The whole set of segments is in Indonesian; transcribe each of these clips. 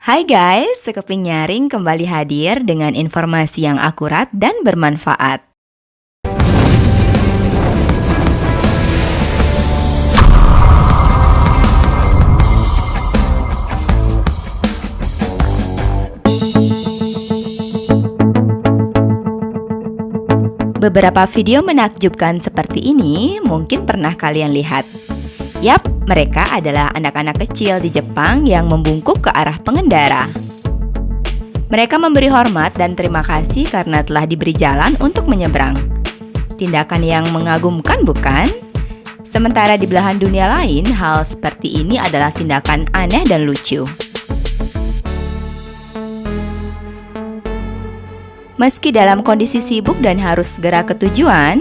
Hai guys, Sekeping Nyaring kembali hadir dengan informasi yang akurat dan bermanfaat. Beberapa video menakjubkan seperti ini mungkin pernah kalian lihat. Yap, mereka adalah anak-anak kecil di Jepang yang membungkuk ke arah pengendara. Mereka memberi hormat dan terima kasih karena telah diberi jalan untuk menyeberang. Tindakan yang mengagumkan, bukan? Sementara di belahan dunia lain, hal seperti ini adalah tindakan aneh dan lucu. Meski dalam kondisi sibuk dan harus segera ke tujuan,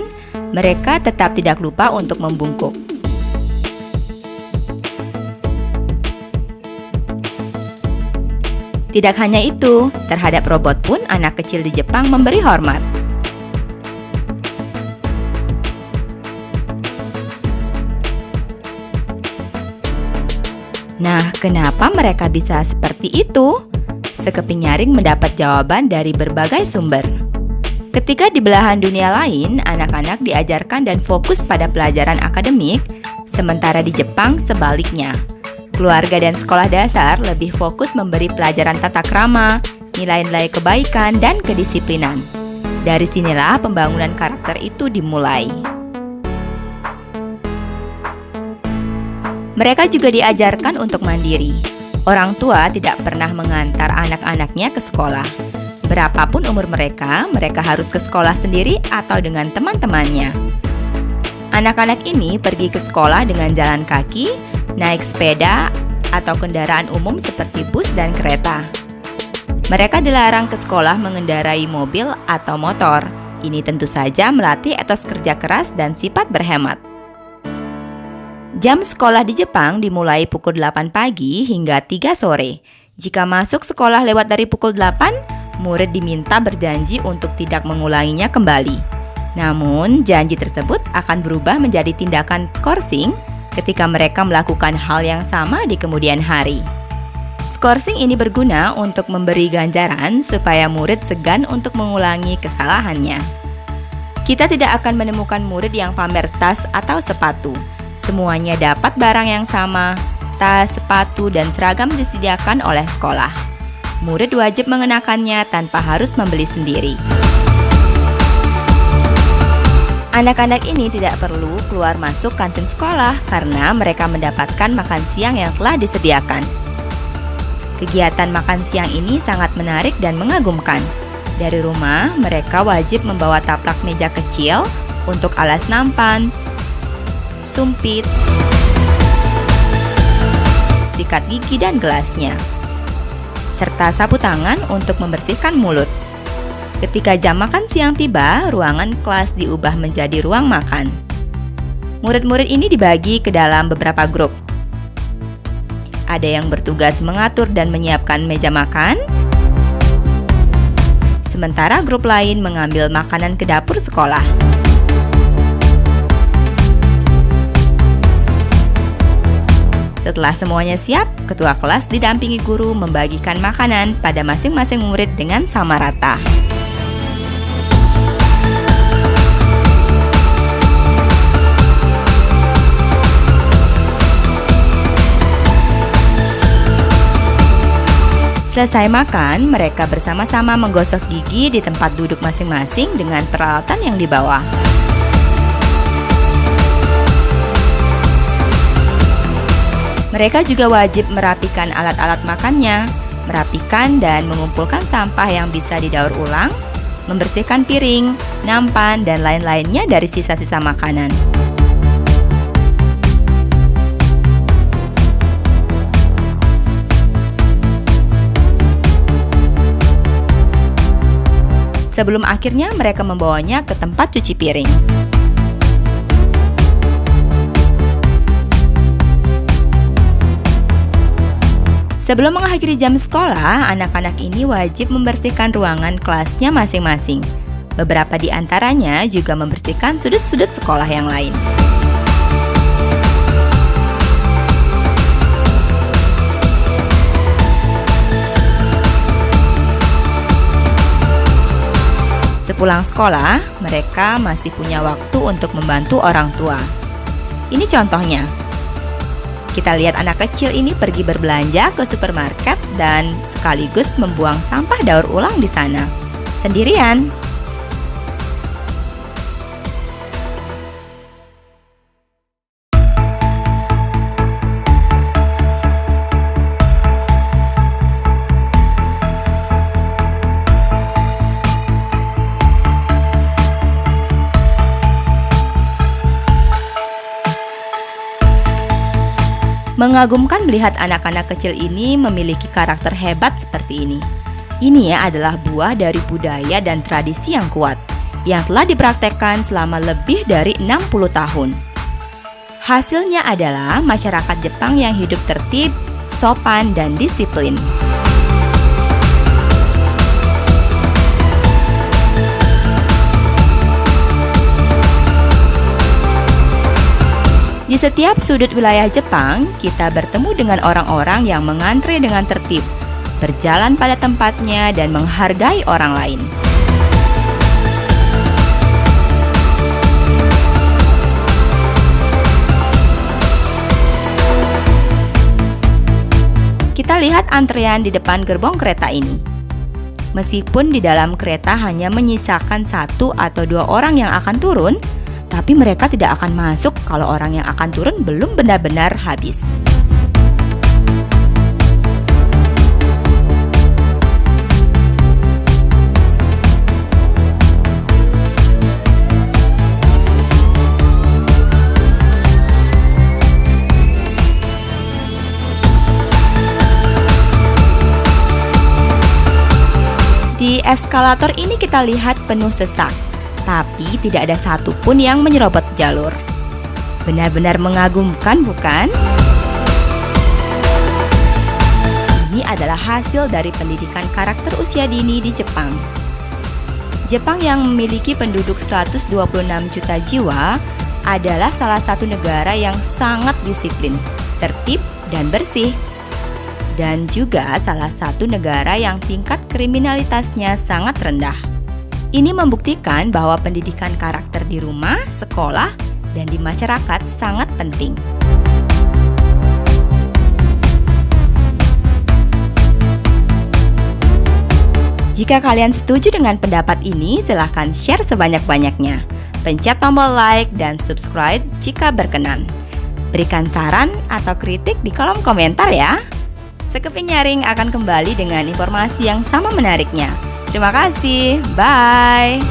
mereka tetap tidak lupa untuk membungkuk. Tidak hanya itu, terhadap robot pun anak kecil di Jepang memberi hormat. Nah, kenapa mereka bisa seperti itu? Sekeping Nyaring mendapat jawaban dari berbagai sumber. Ketika di belahan dunia lain, anak-anak diajarkan dan fokus pada pelajaran akademik, sementara di Jepang sebaliknya. Keluarga dan sekolah dasar lebih fokus memberi pelajaran tata krama, nilai-nilai kebaikan, dan kedisiplinan. Dari sinilah pembangunan karakter itu dimulai. Mereka juga diajarkan untuk mandiri. Orang tua tidak pernah mengantar anak-anaknya ke sekolah. Berapapun umur mereka harus ke sekolah sendiri atau dengan teman-temannya. Anak-anak ini pergi ke sekolah dengan jalan kaki, naik sepeda, atau kendaraan umum seperti bus dan kereta. Mereka dilarang ke sekolah mengendarai mobil atau motor. Ini tentu saja melatih etos kerja keras dan sifat berhemat. Jam sekolah di Jepang dimulai pukul 8 pagi hingga 3 sore. Jika masuk sekolah lewat dari pukul 8, murid diminta berjanji untuk tidak mengulanginya kembali. Namun, janji tersebut akan berubah menjadi tindakan skorsing ketika mereka melakukan hal yang sama di kemudian hari. Skorsing ini berguna untuk memberi ganjaran supaya murid segan untuk mengulangi kesalahannya. Kita tidak akan menemukan murid yang pamer tas atau sepatu. Semuanya dapat barang yang sama, tas, sepatu, dan seragam disediakan oleh sekolah. Murid wajib mengenakannya tanpa harus membeli sendiri. Anak-anak ini tidak perlu keluar masuk kantin sekolah karena mereka mendapatkan makan siang yang telah disediakan. Kegiatan makan siang ini sangat menarik dan mengagumkan. Dari rumah, mereka wajib membawa taplak meja kecil untuk alas nampan, sumpit, sikat gigi dan gelasnya, serta sapu tangan untuk membersihkan mulut. Ketika jam makan siang tiba, ruangan kelas diubah menjadi ruang makan. Murid-murid ini dibagi ke dalam beberapa grup. Ada yang bertugas mengatur dan menyiapkan meja makan, sementara grup lain mengambil makanan ke dapur sekolah. Setelah semuanya siap, ketua kelas didampingi guru membagikan makanan pada masing-masing murid dengan sama rata. Selesai makan, mereka bersama-sama menggosok gigi di tempat duduk masing-masing dengan peralatan yang dibawa. Mereka juga wajib merapikan alat-alat makannya, merapikan dan mengumpulkan sampah yang bisa didaur ulang, membersihkan piring, nampan, dan lain-lainnya dari sisa-sisa makanan. Sebelum akhirnya mereka membawanya ke tempat cuci piring. Sebelum mengakhiri jam sekolah, anak-anak ini wajib membersihkan ruangan kelasnya masing-masing. Beberapa di antaranya juga membersihkan sudut-sudut sekolah yang lain. Sepulang sekolah, mereka masih punya waktu untuk membantu orang tua. Ini contohnya. Kita lihat anak kecil ini pergi berbelanja ke supermarket dan sekaligus membuang sampah daur ulang di sana, sendirian. Mengagumkan melihat anak-anak kecil ini memiliki karakter hebat seperti ini. Ini adalah buah dari budaya dan tradisi yang kuat, yang telah dipraktekkan selama lebih dari 60 tahun. Hasilnya adalah masyarakat Jepang yang hidup tertib, sopan, dan disiplin. Di setiap sudut wilayah Jepang, kita bertemu dengan orang-orang yang mengantre dengan tertib, berjalan pada tempatnya, dan menghargai orang lain. Kita lihat antrean di depan gerbong kereta ini. Meskipun di dalam kereta hanya menyisakan 1 atau 2 orang yang akan turun, tapi mereka tidak akan masuk kalau orang yang akan turun belum benar-benar habis. Di eskalator ini kita lihat penuh sesak, tapi tidak ada satupun yang menyerobot jalur. Benar-benar mengagumkan, bukan? Ini adalah hasil dari pendidikan karakter usia dini di Jepang. Jepang yang memiliki penduduk 126 juta jiwa adalah salah satu negara yang sangat disiplin, tertib, dan bersih. Dan juga salah satu negara yang tingkat kriminalitasnya sangat rendah. Ini membuktikan bahwa pendidikan karakter di rumah, sekolah, dan di masyarakat sangat penting. Jika kalian setuju dengan pendapat ini, silahkan share sebanyak-banyaknya. Pencet tombol like dan subscribe jika berkenan. Berikan saran atau kritik di kolom komentar ya. Sekeping Nyaring akan kembali dengan informasi yang sama menariknya. Terima kasih, bye!